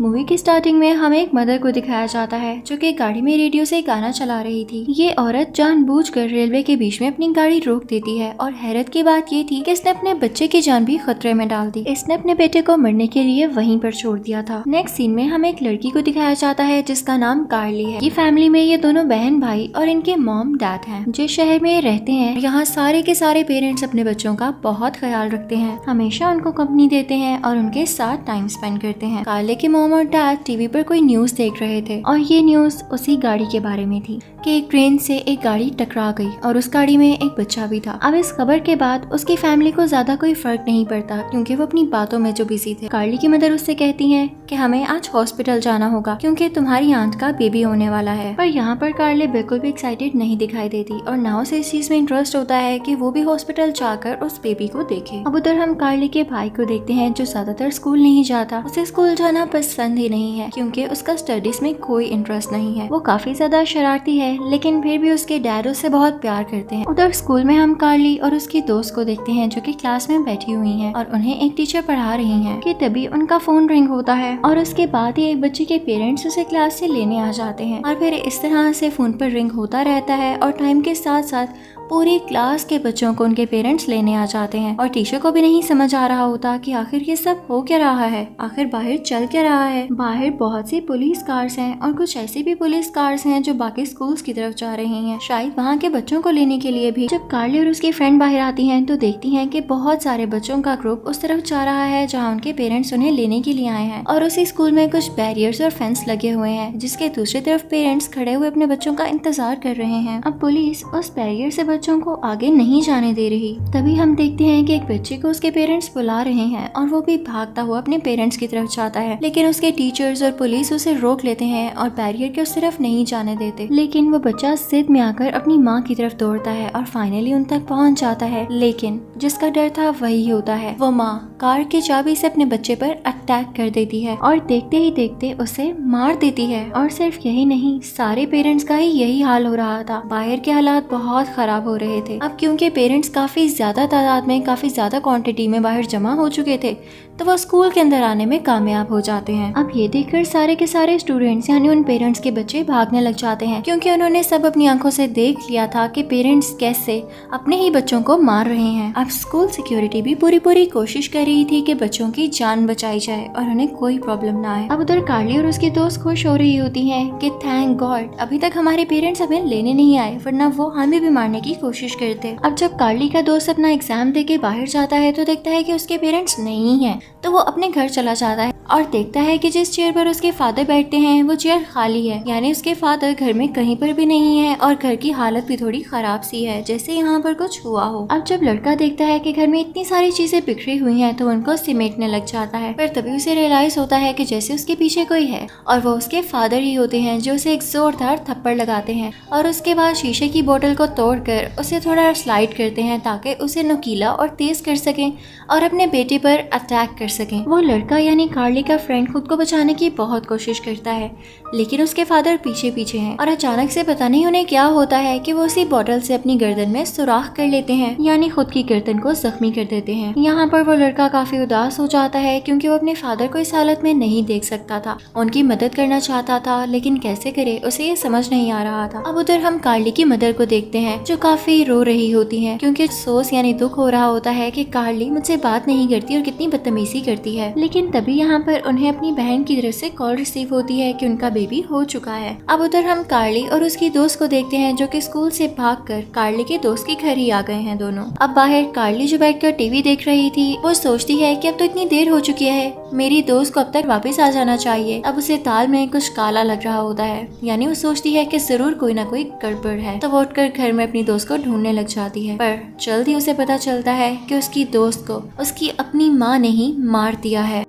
Movie की starting में हमें एक मदर को दिखाया जाता है जो कि गाड़ी में रेडियो से गाना चला रही थी। ये औरत जानबूझकर रेलवे के बीच में अपनी गाड़ी रोक देती है और हैरत की बात ये थी कि इसने अपने बच्चे की जान भी खतरे में डाल दी। इसने अपने बेटे को मरने के लिए वहीं पर छोड़ दिया था। नेक्स्ट सीन में हमें एक लड़की को दिखाया जाता है जिसका नाम कार्ली है। ये फैमिली में ये दोनों बहन भाई और इनके मॉम डैड हैं। जिस शहर में ये रहते हैं यहाँ सारे के सारे पेरेंट्स अपने बच्चों का बहुत ख्याल रखते हैं, हमेशा उनको कंपनी देते हैं और उनके साथ टाइम स्पेंड करते हैं। कार्ली के मॉम और डैड टीवी पर कोई न्यूज देख रहे थे और ये न्यूज उसी गाड़ी के बारे में थी कि एक ट्रेन से एक गाड़ी टकरा गई और उस गाड़ी में एक बच्चा भी था। अब इस खबर के बाद उसकी फैमिली को ज्यादा कोई फर्क नहीं पड़ता क्योंकि वो अपनी बातों में जो बिजी थे। कार्ली की मदर उससे कहती हैं कि हमें आज हॉस्पिटल जाना होगा क्योंकि तुम्हारी आंट का बेबी होने वाला है। पर यहाँ पर कार्ली बिल्कुल भी एक्साइटेड नहीं दिखाई देती और ना उसे इस चीज में इंटरेस्ट होता है कि वो भी हॉस्पिटल जाकर उस बेबी को देखे। अब उधर हम कार्ली के भाई को देखते हैं जो ज्यादातर स्कूल नहीं जाता। उसे स्कूल जाना पसंद ही नहीं है क्योंकि उसका स्टडीज में कोई इंटरेस्ट नहीं है। वो काफी ज्यादा शरारती है लेकिन फिर भी उसके डैड उससे बहुत प्यार करते हैं। उधर स्कूल में हम कार्ली और उसकी दोस्त को देखते हैं जो कि क्लास में बैठी हुई हैं और उन्हें एक टीचर पढ़ा रही हैं कि तभी उनका फोन रिंग होता है और उसके बाद ही एक बच्चे के पेरेंट्स उसे क्लास से लेने आ जाते हैं और फिर इस तरह से फोन पर रिंग होता रहता है और टाइम के साथ साथ पूरी क्लास के बच्चों को उनके पेरेंट्स लेने आ जाते हैं और टीचर को भी नहीं समझ आ रहा होता कि आखिर ये सब हो क्या रहा है, आखिर बाहर चल क्या रहा है। बाहर बहुत सी पुलिस कार्स हैं और कुछ ऐसी भी पुलिस कार्स हैं जो बाकी स्कूल्स की तरफ जा रही हैं, शायद वहाँ के बच्चों को लेने के लिए भी। जब कार्ली और उसकी फ्रेंड बाहर आती हैं तो देखती हैं कि बहुत सारे बच्चों का ग्रुप उस तरफ जा रहा है जहाँ उनके पेरेंट्स उन्हें लेने के लिए आए हैं और उसी स्कूल में कुछ बैरियर्स और फेंस लगे हुए हैं जिसके दूसरी तरफ पेरेंट्स खड़े हुए अपने बच्चों का इंतजार कर रहे हैं। अब पुलिस उस बैरियर से बच्चों को आगे नहीं जाने दे रही। तभी हम देखते हैं कि एक बच्चे को उसके पेरेंट्स बुला रहे हैं और वो भी भागता हुआ अपने पेरेंट्स की तरफ जाता है, लेकिन उसके टीचर्स और पुलिस उसे रोक लेते हैं और बैरियर के उस तरफ नहीं जाने देते। लेकिन वो बच्चा जिद में आकर अपनी माँ की तरफ दौड़ता है और फाइनली उन तक पहुँच जाता है, लेकिन जिसका डर था वही होता है। वो माँ कार की चाबी से अपने बच्चे पर अटैक कर देती है और देखते ही देखते उसे मार देती है। और सिर्फ यही नहीं, सारे पेरेंट्स का ही यही हाल हो रहा था। बाहर के हालात बहुत खराब हो रहे थे। अब क्योंकि पेरेंट्स काफी ज्यादा तादाद में, काफी ज्यादा क्वांटिटी में बाहर जमा हो चुके थे तो वो स्कूल के अंदर आने में कामयाब हो जाते हैं। अब ये देखकर सारे के सारे स्टूडेंट्स यानी उन पेरेंट्स के बच्चे भागने लग जाते हैं क्योंकि उन्होंने सब अपनी आंखों से देख लिया था कि पेरेंट्स कैसे अपने ही बच्चों को मार रहे हैं। अब स्कूल सिक्योरिटी भी पूरी कोशिश कर रही थी कि बच्चों की जान बचाई जाए और उन्हें कोई प्रॉब्लम ना आए। अब उधर कार्ली और उसकी दोस्त खुश हो रही होती है कि थैंक गॉड अभी तक हमारे पेरेंट्स हमें लेने नहीं आए, वरना वो हमें भी मारने की कोशिश करते। अब जब कार्ली का दोस्त अपना एग्जाम देके बाहर जाता है तो देखता है कि उसके पेरेंट्स नहीं हैं, तो वो अपने घर चला जाता है और देखता है कि जिस चेयर पर उसके फादर बैठते हैं वो चेयर खाली है, यानी उसके फादर घर में कहीं पर भी नहीं है और घर की हालत भी थोड़ी खराब सी है, जैसे यहाँ पर कुछ हुआ हो। अब जब लड़का देखता है कि घर में इतनी सारी चीजें बिखरी हुई हैं तो उनको सिमेटने लग जाता है। पर तभी उसे रियलाइज होता है कि जैसे उसके पीछे कोई है और वो उसके फादर ही होते हैं जो उसे एक जोरदार थप्पड़ लगाते हैं और उसके बाद शीशे की बोतल को तोड़कर उसे थोड़ा स्लाइड करते हैं ताकि उसे नुकीला और तेज कर सकें और अपने बेटे पर अटैक कर सकें। वो लड़का यानी कार्ली का फ्रेंड खुद को बचाने की बहुत कोशिश करता है, लेकिन उसके फादर पीछे पीछे हैं और अचानक से पता नहीं उन्हें क्या होता है कि वो उसी बोतल से अपनी गर्दन में सुराख कर लेते हैं, यानी खुद की गर्दन को जख्मी कर देते हैं। यहाँ पर वो लड़का काफी उदास हो जाता है क्योंकि वो अपने फादर को इस हालत में नहीं देख सकता था, उनकी मदद करना चाहता था लेकिन कैसे करे उसे ये समझ नहीं आ रहा था। अब उधर हम कार्ली की मदर को देखते हैं जो काफी रो रही होती है क्योंकि अफसोस यानी दुख हो रहा होता है कि कार्ली मुझसे बात नहीं करती और कितनी बदतमीजी करती है। लेकिन तभी यहाँ पर उन्हें अपनी बहन की तरफ से कॉल रिसीव होती है कि उनका बेबी हो चुका है। अब उधर हम कार्ली और उसकी दोस्त को देखते हैं जो कि स्कूल से भागकर कार्ली के दोस्त के घर ही आ गए हैं दोनों। अब बाहर कार्ली जो बैठकर टीवी देख रही थी वो सोचती है कि अब तो इतनी देर हो चुकी है, मेरी दोस्त को अब तक वापस आ जाना चाहिए। अब उसे दाल में कुछ काला लग रहा होता है, यानी वो सोचती है कि जरूर कोई ना कोई गड़बड़ है, तो वो उठकर घर में अपनी दोस्त को ढूंढने लग जाती है। पर जल्द ही उसे पता चलता है कि उसकी दोस्त को उसकी अपनी माँ ने ही मार दिया है।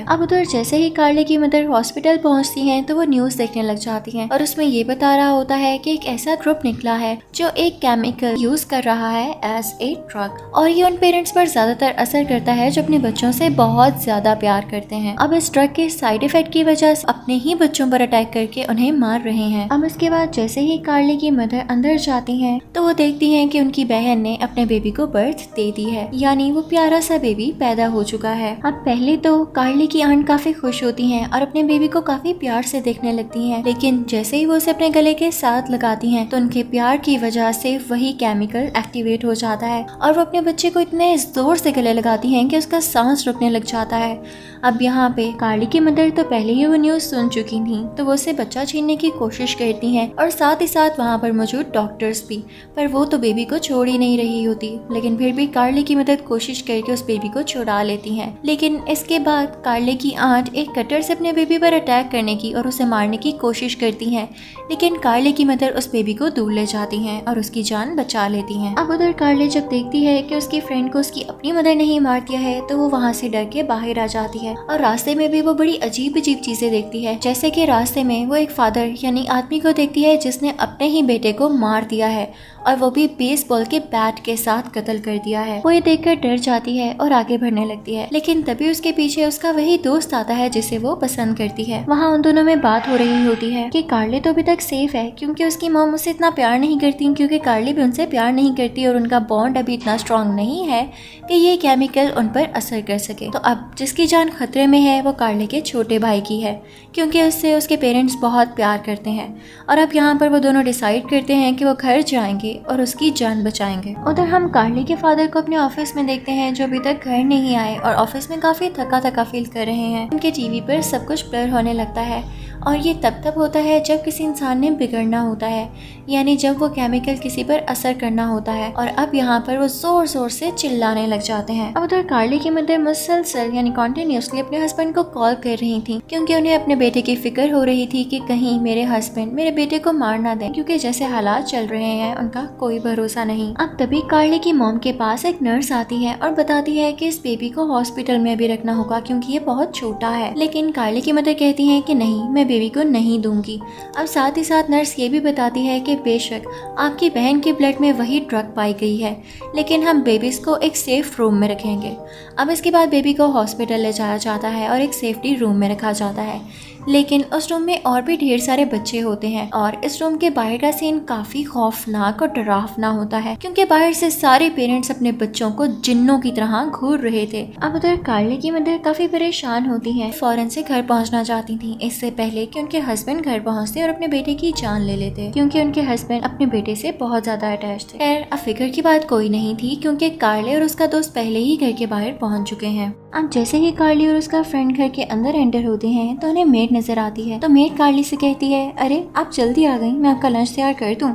अब उधर जैसे ही कार्ली की मदर हॉस्पिटल पहुंचती हैं तो वो न्यूज देखने लग जाती हैं और उसमें ये बता रहा होता है कि एक ऐसा ग्रुप निकला है जो एक केमिकल यूज कर रहा है एज ए ड्रग और ये उन पेरेंट्स पर ज्यादातर असर करता है जो अपने बच्चों से बहुत ज्यादा प्यार करते हैं। अब इस ड्रग के साइड इफेक्ट की वजह से अपने ही बच्चों पर अटैक करके उन्हें मार रहे हैं। अब इसके बाद जैसे ही कार्ली की मदर अंदर जाती है तो वो देखती है कि उनकी बहन ने अपने बेबी को बर्थ दे दी है, यानी वो प्यारा सा बेबी पैदा हो चुका है। अब पहले तो कार्ली की की आंट काफी खुश होती हैं और अपने बेबी को काफी प्यार से देखने लगती हैं, लेकिन जैसे ही वो उसे अपने गले के साथ लगाती हैं तो उनके प्यार की वजह से वही केमिकल एक्टिवेट हो जाता है और वो अपने बच्चे को इतने जोर से गले लगाती हैं कि उसका सांस रुकने लग जाता है। अब यहाँ पे कार्ली की मदर तो पहले ही वो न्यूज सुन चुकी थी, तो वो उसे बच्चा छीनने की कोशिश करती हैं और साथ ही साथ वहाँ पर मौजूद डॉक्टर्स भी, पर वो तो बेबी को छोड़ ही नहीं रही होती। लेकिन फिर भी कार्ली की मदद कोशिश करके उस बेबी को छुड़ा लेती हैं। लेकिन इसके बाद कार्ली की आंट एक कटर से अपने बेबी पर अटैक करने की और उसे मारने की कोशिश करती हैं, लेकिन कार्ली की मदर उस बेबी को दूर ले जाती हैं और उसकी जान बचा लेती हैं। अब उधर कार्ली जब देखती है कि उसकी फ्रेंड को उसकी अपनी मदर नहीं मार दिया है तो वो वहाँ से डर के बाहर आ जाती है और रास्ते में भी वो बड़ी अजीब अजीब चीजें देखती है, जैसे कि रास्ते में वो एक फादर यानी आदमी को देखती है जिसने अपने ही बेटे को मार दिया है और वो भी बेसबॉल के बैट के साथ कत्ल कर दिया है। वो ये देखकर डर जाती है और आगे बढ़ने लगती है, लेकिन तभी उसके पीछे उसका वही दोस्त आता है जिसे वो पसंद करती है। वहाँ उन दोनों में बात हो रही होती है कि कार्ली तो अभी तक सेफ है क्योंकि उसकी मॉम उससे इतना प्यार नहीं करती, क्योंकि कार्ली भी उनसे प्यार नहीं करती और उनका बॉन्ड अभी इतना स्ट्रांग नहीं है कि ये केमिकल उन पर असर कर सके। तो अब जिसकी जान खतरे में है वो कार्ली के छोटे भाई की है, क्योंकि उससे उसके पेरेंट्स बहुत प्यार करते हैं। और अब यहाँ पर वो दोनों डिसाइड करते हैं कि वो घर जाएंगे और उसकी जान बचाएंगे। उधर हम कार्ली के फादर को अपने ऑफिस में देखते हैं जो अभी तक घर नहीं आए और ऑफिस में काफी थका थका फील कर रहे हैं। उनके टीवी पर सब कुछ ब्लर होने लगता है और ये तब होता है जब किसी इंसान ने बिगड़ना होता है, यानी जब वो केमिकल किसी पर असर करना होता है। और अब यहाँ पर वो जोर जोर से चिल्लाने लग जाते हैं। अब उधर कार्ली की मदर मुसलसल यानी कॉन्टिन्यूसली अपने हस्बैंड को कॉल कर रही थी, क्योंकि उन्हें अपने बेटे की फिक्र हो रही थी कि कहीं मेरे हस्बैंड मेरे बेटे को मार ना दें, क्योंकि जैसे हालात चल रहे हैं उनका कोई भरोसा नहीं। अब तभी कार्ली की मॉम के पास एक नर्स आती है और बताती है कि इस बेबी को हॉस्पिटल में भी रखना होगा क्योंकि ये बहुत छोटा है। लेकिन कार्ली की मदर कहती है कि नहीं, मैं बेबी को नहीं दूंगी। अब साथ ही साथ नर्स ये भी बताती है कि बेशक आपकी बहन के ब्लड में वही ड्रग पाई गई है, लेकिन हम बेबीज को एक सेफ रूम में रखेंगे। अब इसके बाद बेबी को हॉस्पिटल ले जाया जाता है और एक सेफ्टी रूम में रखा जाता है, लेकिन उस रूम में और भी ढेर सारे बच्चे होते हैं और इस रूम के बाहर का सीन काफी खौफनाक और डरावना होता है, क्योंकि बाहर से सारे पेरेंट्स अपने बच्चों को जिन्नों की तरह घूर रहे थे। अब उधर कार्ली की मदर काफी परेशान होती है, फौरन से घर पहुंचना चाहती थी इससे पहले कि उनके हस्बैंड घर पहुंचते और अपने बेटे की जान ले लेते, क्योंकि उनके हस्बैंड अपने बेटे से बहुत ज्यादा अटैच थे। खैर अब फिक्र की बात कोई नहीं थी, क्योंकि कार्ली और उसका दोस्त पहले ही घर के बाहर पहुंच चुके हैं। अब जैसे ही कार्ली और उसका फ्रेंड घर के अंदर एंटर होते हैं तो उन्हें मेड नजर आती है। तो मेड कार्ली से कहती है, अरे आप जल्दी आ गई, मैं आपका लंच तैयार कर दूं?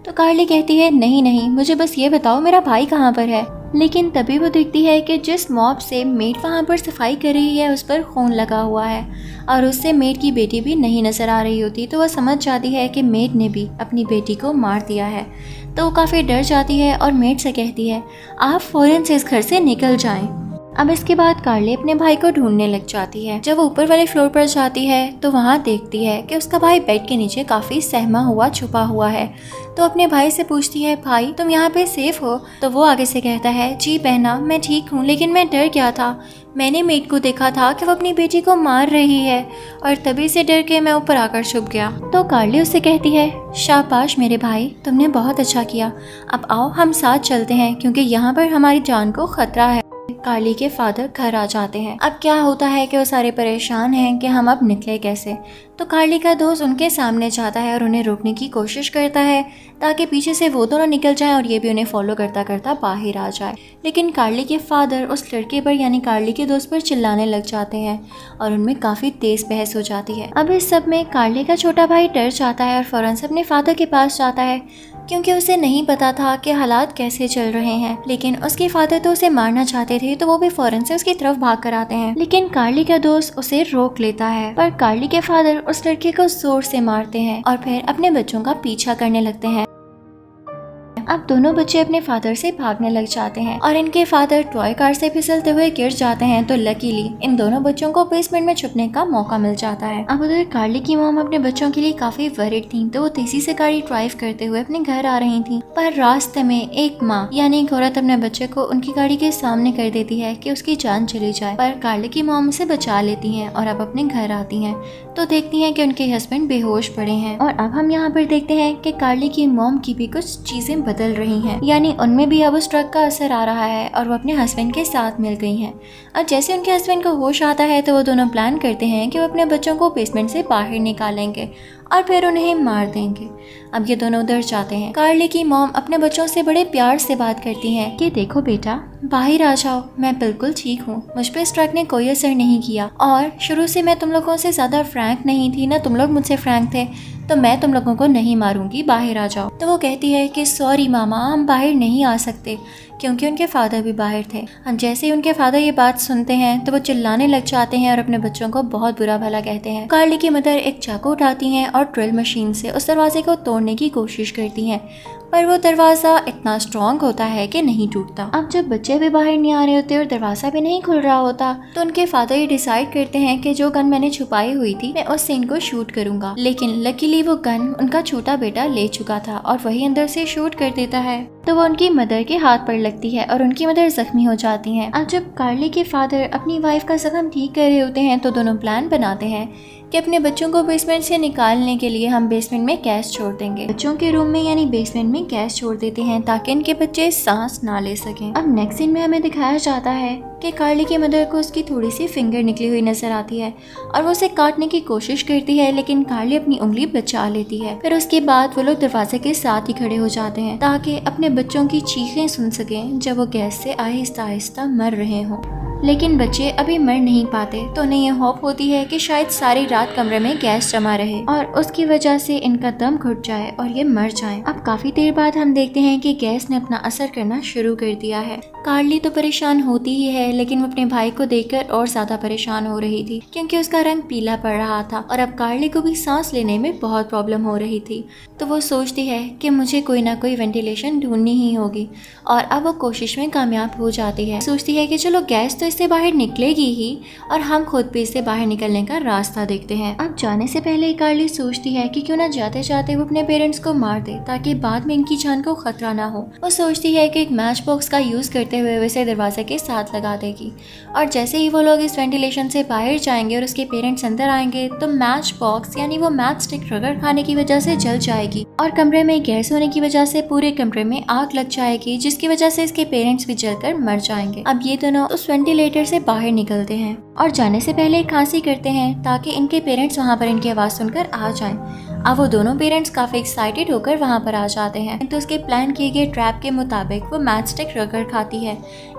तो कार्ली कहती है, नहीं नहीं, मुझे बस ये बताओ मेरा भाई कहाँ पर है। लेकिन तभी वो देखती है कि जिस मॉप से मेड वहाँ पर सफाई कर रही है उस पर खून लगा हुआ है और उससे मेड की बेटी भी नहीं नजर आ रही होती। तो वह समझ जाती है कि मेड ने भी अपनी बेटी को मार दिया है। तो वो काफ़ी डर जाती है और मेड से कहती है, आप फौरन से इस घर से निकल जाएं। अब इसके बाद कार्ली अपने भाई को ढूंढने लग जाती है। जब वो ऊपर वाले फ्लोर पर जाती है तो वहाँ देखती है कि उसका भाई बेड के नीचे काफी सहमा हुआ छुपा हुआ है। तो अपने भाई से पूछती है, भाई तुम यहाँ पे सेफ हो? तो वो आगे से कहता है, जी बहना मैं ठीक हूँ, लेकिन मैं डर गया था। मैंने मेड को देखा था कि वो अपनी बेटी को मार रही है और तभी से डर के मैं ऊपर आकर छुप गया। तो कार्ली उससे कहती है, शाबाश मेरे भाई, तुमने बहुत अच्छा किया। अब आओ हम साथ चलते हैं क्योंकि यहाँ पर हमारी जान को खतरा है। कार्ली के फादर घर आ जाते हैं। अब क्या होता है कि वो सारे परेशान हैं कि हम अब निकले कैसे। तो कार्ली का दोस्त उनके सामने जाता है और उन्हें रोकने की कोशिश करता है ताकि पीछे से वो दोनों निकल जाएं और ये भी उन्हें फॉलो करता करता बाहर आ जाए। लेकिन कार्ली के फादर उस लड़के पर यानी कार्ली के दोस्त पर चिल्लाने लग जाते हैं और उनमें काफी तेज बहस हो जाती है। अब इस सब में कार्ली का छोटा भाई डर जाता है और फौरन से अपने फादर के पास जाता है, क्योंकि उसे नहीं पता था कि हालात कैसे चल रहे हैं। लेकिन उसके फादर तो उसे मारना चाहते थे, तो वो भी फौरन से उसकी तरफ भाग कर आते हैं। लेकिन कार्ली का दोस्त उसे रोक लेता है, पर कार्ली के फादर उस लड़के को जोर से मारते हैं और फिर अपने बच्चों का पीछा करने लगते हैं। अब दोनों बच्चे अपने फादर से भागने लग जाते हैं और इनके फादर टॉय कार से फिसलते हुए गिर जाते हैं। तो लकीली इन दोनों बच्चों को बेसमेंट में छुपने का मौका मिल जाता है। अब उधर कार्ली की मॉम अपने बच्चों के लिए काफी वरीड थी, तो वो तेजी से गाड़ी ड्राइव करते हुए अपने घर आ रही थी। पर रास्ते में एक माँ यानी एक औरत अपने बच्चे को उनकी गाड़ी के सामने कर देती है कि उसकी जान चली जाए, पर कार्ली की मॉम उसे बचा लेती है और अब अपने घर आती है तो देखती हैं कि उनके हस्बैंड बेहोश पड़े हैं। और अब हम यहाँ पर देखते हैं कि कार्ली की मॉम की भी कुछ चीजें बदल बदल रही हैं, यानी उनमें भी अब उस ट्रक का असर आ रहा है और वो अपने हस्बैंड के साथ मिल गई हैं। और जैसे उनके हस्बैंड को होश आता है तो वो दोनों प्लान करते हैं कि वो अपने बच्चों को बेसमेंट से बाहर निकालेंगे और फिर उन्हें मार देंगे। अब ये दोनों उधर जाते हैं। कार्ली की मॉम अपने बच्चों से बड़े प्यार से बात करती हैं कि देखो बेटा, बाहर आ जाओ, मैं बिल्कुल ठीक हूँ, मुझ पे इस ट्रक ने कोई असर नहीं किया और शुरू से मैं तुम लोगों से ज्यादा फ्रैंक नहीं थी ना, तुम लोग मुझसे फ्रैंक थे, तो मैं तुम लोगों को नहीं मारूंगी, बाहर आ जाओ। तो वो कहती है कि सॉरी मामा, हम बाहर नहीं आ सकते, क्योंकि उनके फादर भी बाहर थे। हम जैसे ही उनके फादर ये बात सुनते हैं तो वो चिल्लाने लग जाते हैं और अपने बच्चों को बहुत बुरा भला कहते हैं। कार्ली की मदर एक चाकू उठाती हैं और ड्रिल मशीन से उस दरवाजे को तोड़ने की कोशिश करती हैं, पर वो दरवाजा इतना स्ट्रॉन्ग होता है कि नहीं टूटता। अब जब बच्चे भी बाहर नहीं आ रहे होते और दरवाजा भी नहीं खुल रहा होता तो उनके फादर ये डिसाइड करते हैं कि जो गन मैंने छुपाई हुई थी मैं उस सीन को शूट करूंगा। लेकिन लकीली वो गन उनका छोटा बेटा ले चुका था और वही अंदर से शूट कर देता है, तो वो उनकी मदर के हाथ पर लगती है और उनकी मदर जख्मी हो जाती हैं। अब जब कार्ली के फादर अपनी वाइफ का जख्म ठीक कर रहे होते हैं तो दोनों प्लान बनाते हैं कि अपने बच्चों को बेसमेंट से निकालने के लिए हम बेसमेंट में गैस छोड़ देंगे। बच्चों के रूम में यानी बेसमेंट में गैस छोड़ देते हैं ताकि इनके बच्चे सांस ना ले सकें। अब नेक्स्ट सीन में हमें दिखाया जाता है कि कार्ली की मदर को उसकी थोड़ी सी फिंगर निकली हुई नजर आती है और वो उसे काटने की कोशिश करती है, लेकिन कार्ली अपनी उंगली बचा लेती है। फिर उसके बाद वो लोग दरवाजे के साथ ही खड़े हो जाते हैं ताकि अपने बच्चों की चीखें सुन सकें जब वो गैस से आहिस्ता आहिस्ता मर रहे हों। लेकिन बच्चे अभी मर नहीं पाते तो उन्हें ये होप होती है कि शायद सारी रात कमरे में गैस जमा रहे और उसकी वजह से इनका दम घुट जाए और ये मर जाएं। अब काफी देर बाद हम देखते हैं कि गैस ने अपना असर करना शुरू कर दिया है। कार्ली तो परेशान होती ही है, लेकिन वो अपने भाई को देखकर और ज्यादा परेशान हो रही थी क्योंकि उसका रंग पीला पड़ रहा था और अब कार्ली को भी सांस लेने में बहुत प्रॉब्लम हो रही थी। तो वो सोचती है कि मुझे कोई ना कोई वेंटिलेशन ढूंढनी ही होगी और अब वो कोशिश में कामयाब हो जाती है। सोचती है कि चलो गैस तो इससे बाहर निकलेगी ही और हम खुद भी इससे बाहर निकलने का रास्ता देखते हैं। अब जाने से पहले कार्ली सोचती है कि क्यों ना जाते जाते वो अपने पेरेंट्स को मार दे ताकि बाद में इनकी जान को खतरा ना हो। वो सोचती है कि एक मैच बॉक्स का यूज करते हुए वैसे दरवाजे के साथ लगा देगी और जैसे ही वो लोग इस वेंटिलेशन से बाहर जाएंगे और उसके पेरेंट्स अंदर आएंगे तो मैच बॉक्स यानी वो मैच स्टिक रगड़ खाने की वजह से जल जाएगी और कमरे में गैस होने की वजह से पूरे कमरे में आग लग जाएगी, जिसकी वजह से इसके पेरेंट्स भी जलकर मर जाएंगे। अब ये दोनों उस वेंटिलेटर से बाहर निकलते हैं और जाने से पहले खांसी करते हैं ताकि इनके पेरेंट्स वहाँ पर इनकी आवाज सुनकर आ जाएं। अब वो दोनों पेरेंट्स काफी एक्साइटेड होकर वहाँ पर आ जाते हैं। तो उसके प्लान किए गए ट्रैप के मुताबिक वो मैच स्टिक रगड़ खाती है,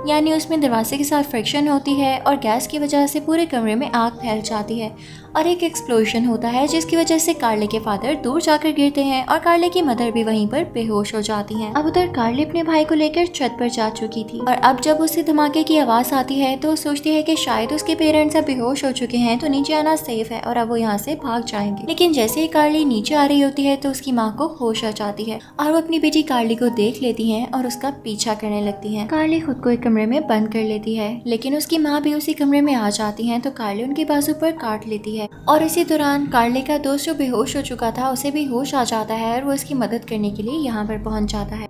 यानी उसमें दरवाजे के साथ फ्रिक्शन होती है और गैस की वजह से पूरे कमरे में आग फैल जाती है और एक एक्सप्लोजन होता है जिसकी वजह से कार्ली के फादर दूर जाकर गिरते हैं और कार्ली की मदर भी वहीं पर बेहोश हो जाती हैं। अब उधर कार्ली अपने भाई को लेकर छत पर जा चुकी थी और अब जब उसे धमाके की आवाज आती है तो सोचती है कि शायद उसके पेरेंट्स अब बेहोश हो चुके हैं तो नीचे आना सेफ है और अब वो यहाँ से भाग जाएंगे। लेकिन जैसे ही कार्ली नीचे आ रही होती है तो उसकी माँ को होश आ जाती है और वो अपनी बेटी कार्ली को देख लेती है और उसका पीछा करने लगती है। कार्ली खुद को एक कमरे में बंद कर लेती है, लेकिन उसकी माँ भी उसी कमरे में आ जाती है तो कार्ली उनके बाजू पर काट लेती है और इसी दौरान कार्ली का दोस्त जो बेहोश हो चुका था उसे भी होश आ जाता है और वो उसकी मदद करने के लिए यहाँ पर पहुँच जाता है।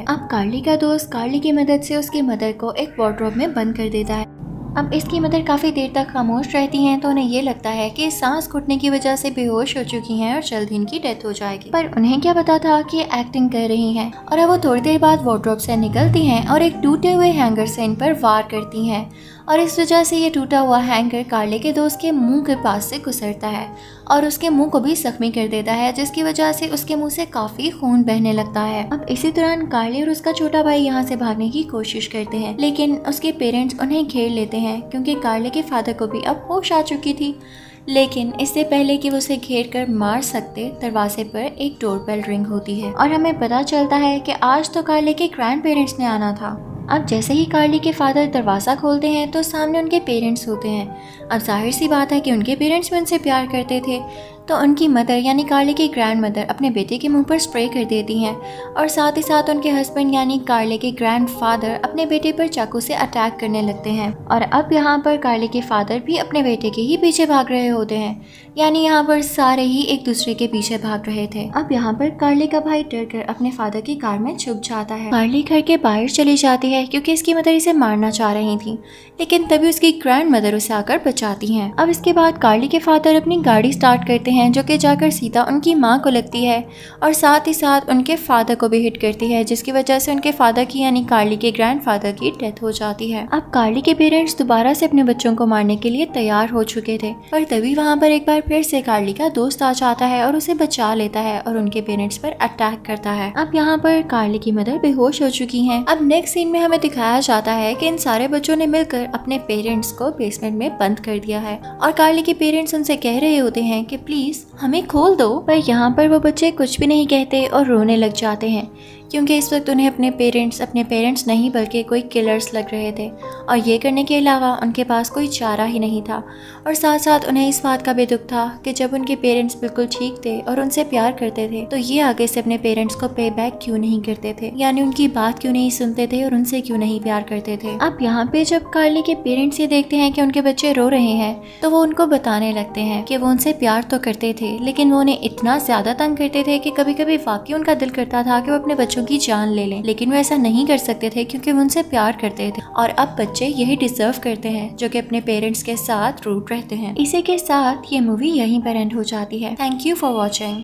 अब कार्ली का दोस्त कार्ली की मदद से उसकी मदर को एक वार्डरोब में बंद कर देता है। अब इसकी मदर काफी देर तक खामोश रहती हैं तो उन्हें ये लगता है कि सांस घुटने की वजह से बेहोश हो चुकी हैं और जल्द ही इनकी डेथ हो जाएगी, पर उन्हें क्या पता था कि एक्टिंग कर रही हैं। और अब वो थोड़ी देर बाद वार्डरोब से निकलती हैं और एक टूटे हुए हैंगर से इन पर वार करती हैं और इस वजह से ये टूटा हुआ हैंगर कार्ली के दोस्त के मुंह के पास से गुजरता है और उसके मुंह को भी जख्मी कर देता है, जिसकी वजह से उसके मुंह से काफी खून बहने लगता है। अब इसी दौरान कार्ली और उसका छोटा भाई यहाँ से भागने की कोशिश करते हैं, लेकिन उसके पेरेंट्स उन्हें घेर लेते हैं क्योंकि कार्ली के फादर को भी अब होश आ चुकी थी। लेकिन इससे पहले कि वो उसे घेर कर मार सकते, दरवाजे पर एक डोरबेल रिंग होती है और हमें पता चलता है कि आज तो कार्ली के ग्रैंड पेरेंट्स ने आना था। अब जैसे ही कार्ली के फादर दरवाज़ा खोलते हैं तो सामने उनके पेरेंट्स होते हैं। अब जाहिर सी बात है कि उनके पेरेंट्स भी उनसे प्यार करते थे, तो उनकी मदर यानी कार्ली की ग्रैंड मदर अपने बेटे के मुंह पर स्प्रे कर देती हैं और साथ ही साथ उनके हस्बैंड यानी कार्ली के ग्रैंड फादर अपने बेटे पर चाकू से अटैक करने लगते हैं। और अब यहाँ पर कार्ली के फादर भी अपने बेटे के ही पीछे भाग रहे होते हैं, यानी यहाँ पर सारे ही एक दूसरे के पीछे भाग रहे थे। अब यहाँ पर कार्ली का भाई डर कर अपने फादर की कार में छुप जाता है। कार्ली घर के बाहर चली जाती है क्योंकि इसकी मदर इसे मारना चाह रही थी, लेकिन तभी उसकी ग्रैंड मदर उसे आकर बचाती हैं। अब इसके बाद कार्ली के फादर अपनी गाड़ी स्टार्ट करते हैं जो कि जाकर सीधा उनकी माँ को लगती है और साथ ही साथ उनके फादर को भी हिट करती है, जिसकी वजह से उनके फादर की यानी कार्ली के ग्रैंडफादर की डेथ हो जाती है। अब कार्ली के पेरेंट्स दोबारा से अपने बच्चों को मारने के लिए तैयार हो चुके थे, पर तभी वहाँ पर एक बार फिर से कार्ली का दोस्त आ जाता है और उसे बचा लेता है और उनके पेरेंट्स पर अटैक करता है। अब यहाँ पर कार्ली की मदर बेहोश हो चुकी हैं। अब नेक्स्ट सीन में हमें दिखाया जाता है कि इन सारे बच्चों ने मिलकर अपने पेरेंट्स को बेसमेंट में बंद कर दिया है और कार्ली के पेरेंट्स उनसे कह रहे होते हैं कि प्लीज हमें खोल दो, पर यहाँ पर वो बच्चे कुछ भी नहीं कहते और रोने लग जाते हैं क्योंकि इस वक्त उन्हें अपने पेरेंट्स नहीं बल्कि कोई किलर्स लग रहे थे और ये करने के अलावा उनके पास कोई चारा ही नहीं था। और साथ साथ उन्हें इस बात का भी दुख था कि जब उनके पेरेंट्स बिल्कुल ठीक थे और उनसे प्यार करते थे तो ये आगे से अपने पेरेंट्स को पे बैक क्यों नहीं करते थे, यानी उनकी बात क्यों नहीं सुनते थे और उनसे क्यों नहीं प्यार करते थे। अब यहाँ पे जब कार्ली के पेरेंट्स ये देखते हैं कि उनके बच्चे रो रहे हैं तो वो उनको बताने लगते हैं कि वो उनसे प्यार तो करते थे लेकिन वो उन्हें इतना ज्यादा तंग करते थे कि कभी कभी वाकई उनका दिल करता था कि वो अपने बच्चों की जान ले लें, लेकिन वो ऐसा नहीं कर सकते थे क्योंकि वो उनसे प्यार करते थे और अब बच्चे यही डिजर्व करते हैं जो कि अपने पेरेंट्स के साथ रूट रहते हैं। इसी के साथ ये मूवी यहीं पर एंड हो जाती है। Thank you for watching.